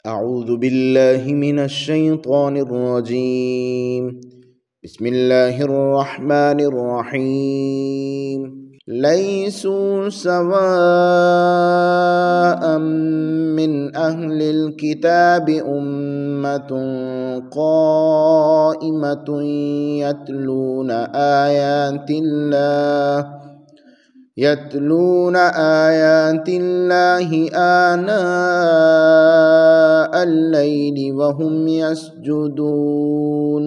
أعوذ بالله من الشيطان الرجيم. بسم الله الرحمن الرحيم. ليسوا سواء من أهل الكتاب أمة قائمة يتلون آيات الله آناء الليل وهم يسجدون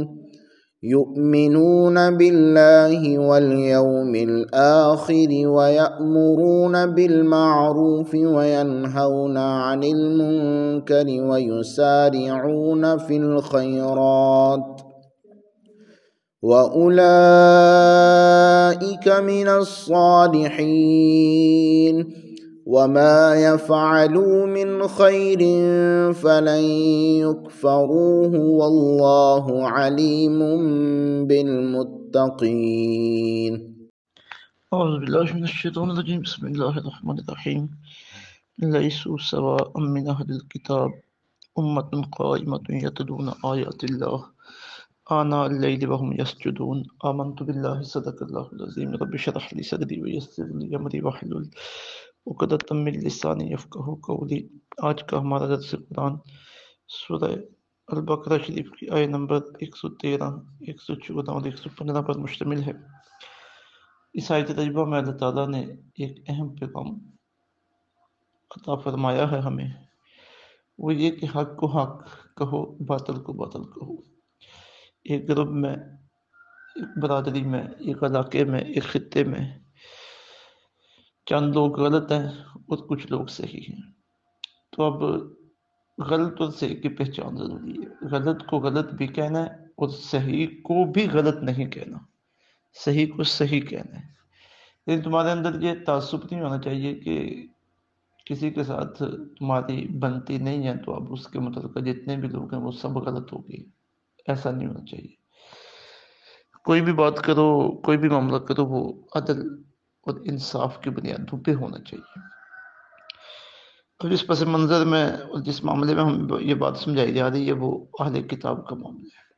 يؤمنون بالله واليوم الآخر ويأمرون بالمعروف وينهون عن المنكر ويسارعون في الخيرات وأولئك من الصالحين وما يفعلوا من خير فلن يكفروه والله عليم بالمتقين. أعوذ بالله من الشيطان الرجيم. بسم الله الرحمن الرحيم. ليسوا سواء من أهل الكتاب أمة قائمة يتلون آيات الله آناء الليل وهم يسجدون آمنت بالله صدق الله العظيم. رب اشرح لي صدري ويسر لي أمري واحلل عقدة من لساني يفقهوا قولي. آج کا ہمارا درس قرآن سورہ البقرہ شریف کی آیت نمبر 113، 114 اور 115 پر مشتمل ہے۔ اس آیت تجربہ میں اللہ تعالیٰ نے ایک اہم پیغام عطا فرمایا ہے ہمیں، وہ یہ کہ حق کو حق کہو، باطل کو باطل کہو۔ ایک گروپ میں، ایک برادری میں، ایک علاقے میں، ایک خطے میں چند لوگ غلط ہیں اور کچھ لوگ صحیح ہیں، تو اب غلط اور صحیح کی پہچان ضروری ہے۔ غلط کو غلط بھی کہنا ہے اور صحیح کو بھی غلط نہیں کہنا، صحیح کو صحیح کہنا ہے۔ لیکن تمہارے اندر یہ تعصب نہیں ہونا چاہیے کہ کسی کے ساتھ تمہاری بنتی نہیں ہے تو اب اس کے متعلقہ جتنے بھی لوگ ہیں وہ سب غلط ہو گئے، ایسا نہیں ہونا چاہیے۔ کوئی بھی بات کرو، کوئی بھی معاملہ کرو، وہ عدل اور انصاف کی بنیادوں پہ ہونا چاہیے۔ اور جس پس منظر میں اور جس معاملے میں ہم یہ بات سمجھائی جا رہی ہے وہ اہل کتاب کا معاملہ ہے۔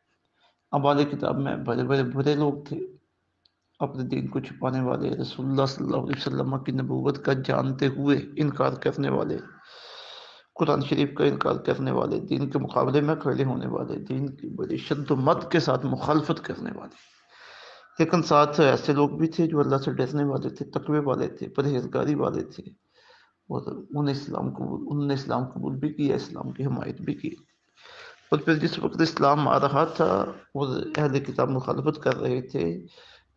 اب اہل کتاب میں بڑے بڑے برے لوگ تھے، اپنے دین کو چھپانے والے، رسول اللہ صلی اللہ علیہ وسلم کی نبوت کا جانتے ہوئے انکار کرنے والے، قرآن شریف کا انکار کرنے والے، دین کے مقابلے میں کھڑے ہونے والے، دین کی بڑی شد و مت کے ساتھ مخالفت کرنے والے۔ لیکن ساتھ ایسے لوگ بھی تھے جو اللہ سے ڈرنے والے تھے، تقوی والے تھے، پرہیزگاری والے تھے، اور انہوں نے اسلام قبول بھی کیا، اسلام کی حمایت بھی کی۔ اور پھر جس وقت اسلام آ رہا تھا اور اہل کتاب مخالفت کر رہے تھے،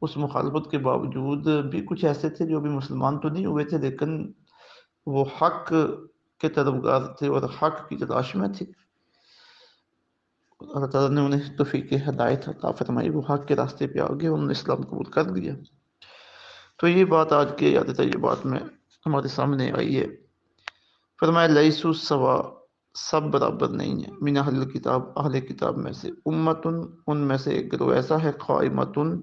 اس مخالفت کے باوجود بھی کچھ ایسے تھے جو بھی مسلمان تو نہیں ہوئے تھے لیکن وہ حق کے طلبگار تھے اور حق کی تلاش میں تھے۔ اللہ تعالیٰ نے انہیں توفیق ہدایت عطا فرمائی، وہ حق کے راستے پہ آ گئے، انہوں نے اسلام قبول کر لیا۔ تو یہ بات آج کے یاد طیبات میں ہمارے سامنے آئی ہے۔ فرمایا لیسو سوا، سب برابر نہیں ہیں، من اہل کتاب، اہل کتاب میں سے، امتن، ان میں سے ایک گروہ ایسا ہے، قائمتن،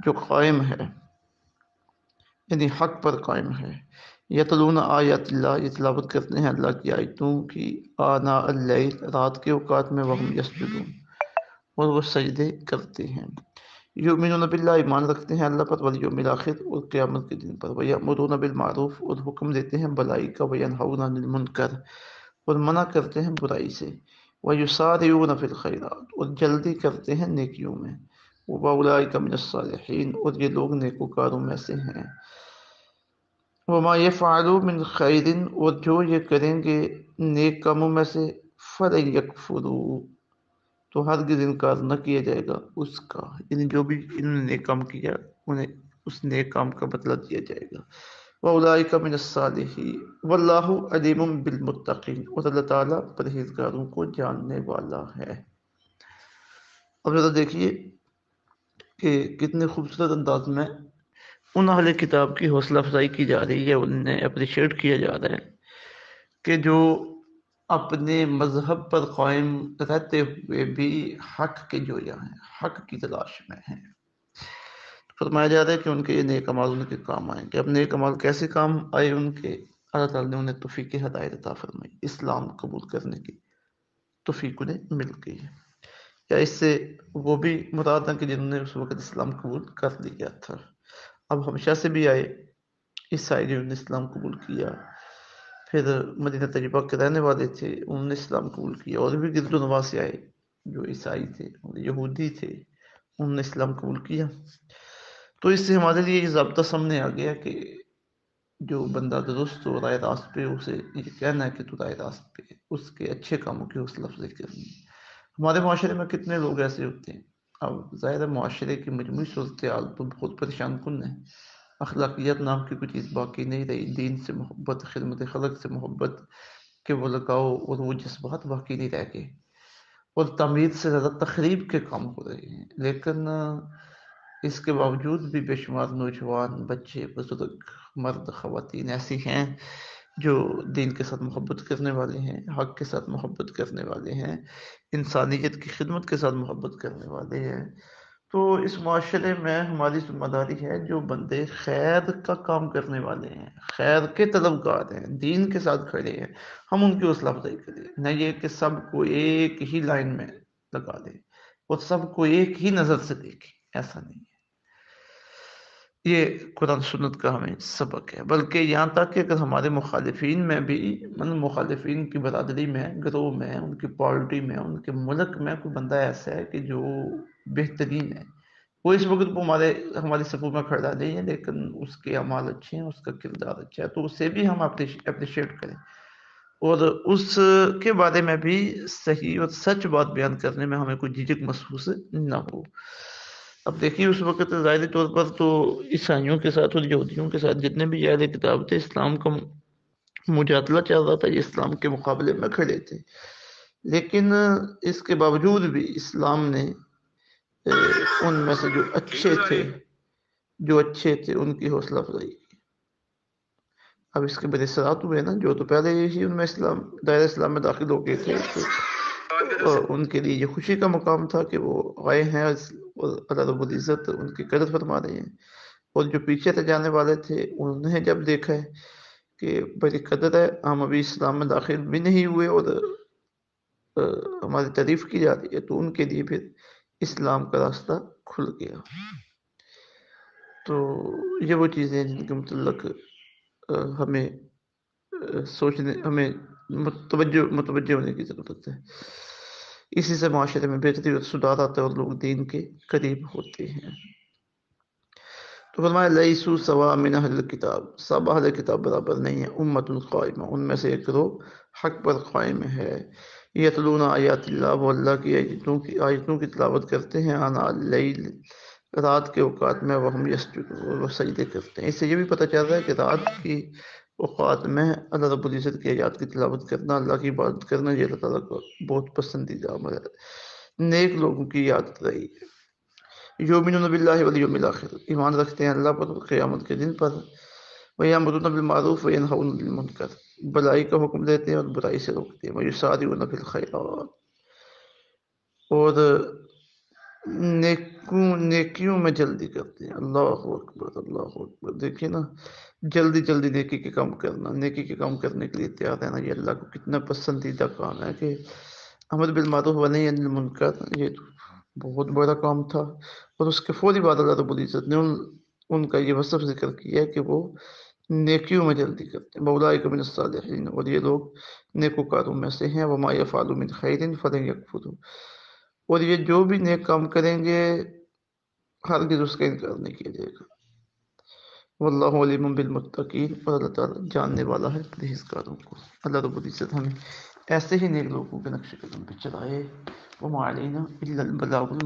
جو قائم ہے، یعنی حق پر قائم ہے، یتلون آیات اللہ، یہ تلاوت کرتے ہیں اللہ کی آیتوں کی، آناء اللیل، رات کے اوقات میں، وہم یسجدون، اور وہ سجدے کرتے ہیں، یؤمنون باللہ، ایمان رکھتے ہیں اللہ پر، والیوم الآخر، اور قیامت کے دن پر، ویأمرون بالمعروف، اور حکم دیتے ہیں بھلائی کا، وینہون عن المنکر، اور منع کرتے ہیں برائی سے، ویسارعون فی الخیرات، اور جلدی کرتے ہیں نیکیوں میں، وأولئک من الصالحین، اور یہ لوگ نیکوکاروں میں سے ہیں، وما یفعلوا من خیر، اور جو یہ کریں گے نیک کاموں میں سے، فلن یکفروا، تو ہرگز انکار نہ کیا جائے گا اس کا، یعنی جو بھی انہوں نے نیک کام کیا انہیں اس نیک کام کا بدلہ دیا جائے گا۔ وَأُولَٰئِکَ مِنَ الصَّالِحِینَ وَاللَّهُ عَلِیمٌ بِالْمُتَّقِینَ، اور اللہ تعالیٰ پرہیزگاروں کو جاننے والا ہے۔ اب ذرا دیکھیے کہ کتنے خوبصورت انداز میں ان اہل کتاب کی حوصلہ افزائی کی جا رہی ہے، انہیں اپریشیٹ کیا جا رہا ہے کہ جو اپنے مذہب پر قائم رہتے ہوئے بھی حق کے جویاں ہیں، حق کی تلاش میں ہیں۔ فرمایا جا رہا ہے کہ ان کے یہ نیک اعمال ان کے کام آئیں گے۔ اب نیک اعمال کیسے کام آئے ان کے، اللہ تعالیٰ نے انہیں توفیق ہدایت عطا فرمائی، اسلام قبول کرنے کی توفیق انہیں مل گئی ہے۔ یا اس سے وہ بھی مراد ہے کہ جنہوں نے اس وقت اسلام قبول کر لیا تھا، اب ہمیشہ سے بھی آئے عیسائی جنہوں نے اسلام قبول کیا، پھر مدینہ طیبہ کے رہنے والے تھے انہوں نے اسلام قبول کیا، اور بھی گرد و نواح سے آئے جو عیسائی تھے یہودی تھے انہوں نے اسلام قبول کیا۔ تو اس سے ہمارے لیے یہ ضابطہ سامنے آ گیا کہ جو بندہ درست ہو رائے راست پہ، اسے یہ کہنا ہے کہ تو رائے راست پہ، اس کے اچھے کاموں کی حوصلہ افزائی کرنی ہے۔ ہمارے معاشرے میں کتنے لوگ ایسے ہوتے ہیں، اب ظاہر ہے معاشرے کی مجموعی صورتحال تو بہت پریشان کن ہے، اخلاقیات نام کی کوئی چیز باقی نہیں رہی، دین سے محبت، خدمت خلق سے محبت کے وہ لگاؤ اور وہ جذبات باقی نہیں رہ گئے، اور تعمیر سے زیادہ تخریب کے کام ہو رہے ہیں۔ لیکن اس کے باوجود بھی بے شمار نوجوان، بچے، بزرگ، مرد، خواتین ایسی ہیں جو دین کے ساتھ محبت کرنے والے ہیں، حق کے ساتھ محبت کرنے والے ہیں، انسانیت کی خدمت کے ساتھ محبت کرنے والے ہیں۔ تو اس معاشرے میں ہماری ذمہ داری ہے جو بندے خیر کا کام کرنے والے ہیں، خیر کے طلبگار ہیں، دین کے ساتھ کھڑے ہیں، ہم ان کی حوصلہ افزائی کریں، نہ یہ کہ سب کو ایک ہی لائن میں لگا دیں اور سب کو ایک ہی نظر سے دیکھیں، ایسا نہیں ہے۔ یہ قرآن سنت کا ہمیں سبق ہے، بلکہ یہاں تک کہ اگر ہمارے مخالفین میں بھی، مخالفین کی برادری میں، گروہ میں، ان کی پارٹی میں، ان کے ملک میں کوئی بندہ ایسا ہے کہ جو بہترین ہے، وہ اس وقت وہ ہماری صفوں میں کھڑا نہیں ہے لیکن اس کے اعمال اچھے ہیں، اس کا کردار اچھا ہے، تو اسے بھی ہم اپریشیٹ کریں، اور اس کے بارے میں بھی صحیح اور سچ بات بیان کرنے میں ہمیں کوئی جھجک محسوس نہ ہو۔ اب دیکھیے اس وقت ظاہری طور پر تو عیسائیوں کے ساتھ اور یہودیوں کے ساتھ جتنے بھی اہل کتاب تھے، اسلام کا مجادلہ چل رہا تھا، یہ اسلام کے مقابلے میں کھڑے تھے، لیکن اس کے باوجود بھی اسلام نے ان میں سے جو اچھے تھے ان کی حوصلہ افزائی کی۔ اب اس کے برسرات ہوئے نا، جو تو پہلے ہی ان میں دائرہ اسلام میں داخل ہو گئے تھے، تو ان کے لیے یہ خوشی کا مقام تھا کہ وہ آئے ہیں اور اللہ رب العزت ان کی قدر فرما رہے ہیں، اور جو پیچھے سے جانے والے تھے انہوں نے جب دیکھا ہے کہ بڑی قدر ہے، ہم ابھی اسلام میں داخل بھی نہیں ہوئے اور ہماری تعریف کی جاتی ہے، تو ان کے لیے پھر اسلام کا راستہ کھل گیا۔ تو یہ وہ چیزیں ہیں جن کے متعلق ہمیں متوجہ ہونے کی ضرورت ہے، اسی سے معاشرے میں بہتری اور سدھار آتا ہے اور لوگ دین کے قریب ہوتے ہیں۔ تو فرمایا لیسوا سواء من اہل الکتاب، سب اہل کتاب برابر نہیں ہیں، امت قائمہ، ان میں سے ایک گروہ حق پر قائم ہے، یتلون آیات اللہ، وہ اللہ کی آیتوں کی تلاوت کرتے ہیں، آناء اللیل، رات کے اوقات میں، وہ ہم یسجدون، وہ سجدے کرتے ہیں۔ اس سے یہ بھی پتہ چل رہا ہے کہ رات کی اوقات میں اللہ رب العزت کی آیات کی تلاوت کرنا، اللہ کی عبادت کرنا، یہ اللہ تعالیٰ کو بہت پسندیدہ عمل ہے، نیک لوگوں کی عادت رہی ہے۔ یؤمنون باللہ والیوم الآخر، ایمان رکھتے ہیں اللہ پر، قیامت کے دن پر، ویأمرون بالمعروف وینہون عن المنکر، بھلائی کا حکم دیتے ہیں اور برائی سے روکتے ہیں، ویسارعون فی الخیرات، اور نیکیوں میں جلدی کرتے ہیں۔ اللہ اکبر، اللہ اکبر، دیکھیں نا، جلدی جلدی نیکی کے کام کرنا، نیکی کے کام کرنے کے لیے تیار رہنا، یہ اللہ کو کتنا پسندیدہ کام ہے کہ امر بالمعروف ونہی عن المنکر، یہ بہت بڑا کام تھا، اور اس کے فوری بعد اللہ رب العزت نے ان کا یہ وصف ذکر کیا کہ وہ نیکیوں میں جلدی کرتے ہیں، اولئک من الصالحین، اور یہ لوگ نیکوکاروں میں سے ہیں، وما یفعلوا من خیر فلن یکفروا، اور یہ جو بھی نیک کام کریں گے ہرگز اس کا انکار نہیں کیا جائے گا۔ واللہ علیم بالمتقین، اور اللہ تعالیٰ جاننے والا ہے پرہیزگاروں کو۔ اللہ رب العزت ہمیں ایسے ہی نیک لوگوں کے نقش قدم پہ چلائے۔ وما علینا الا البلاغ